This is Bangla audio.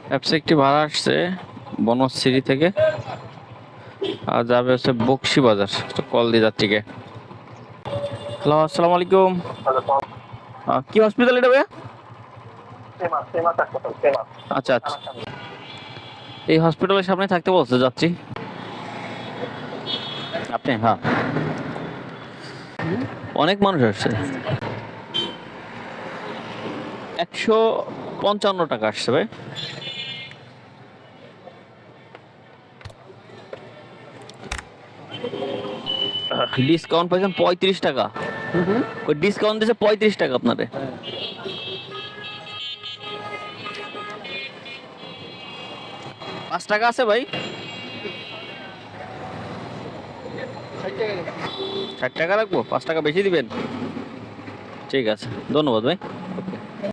অ্যাপসে একটি ভাড়া আসছে বনশ্রী থেকে, আর যাবে হচ্ছে বকশি বাজার। একটু কল দিয়ে যাত্রীকে। হ্যালো, আসসালামু আলাইকুম। কি হসপিটাল এটা ভাইয়া? আচ্ছা আচ্ছা, এই হসপিটালের সামনে থাকতে বলছে যাত্রী। আপনি? হ্যাঁ, অনেক মানুষ আসছে। 155 টাকা আসছে ভাই। ডিসকাউন্ট পাইছেন 35 টাকা। ওই ডিসকাউন্ট দিয়েছে 35 টাকা আপনারে। 5 টাকা আছে ভাই। 60 টাকা রাখবো, 5 টাকা বেশি দিবেন। ঠিক আছে, ধন্যবাদ ভাই।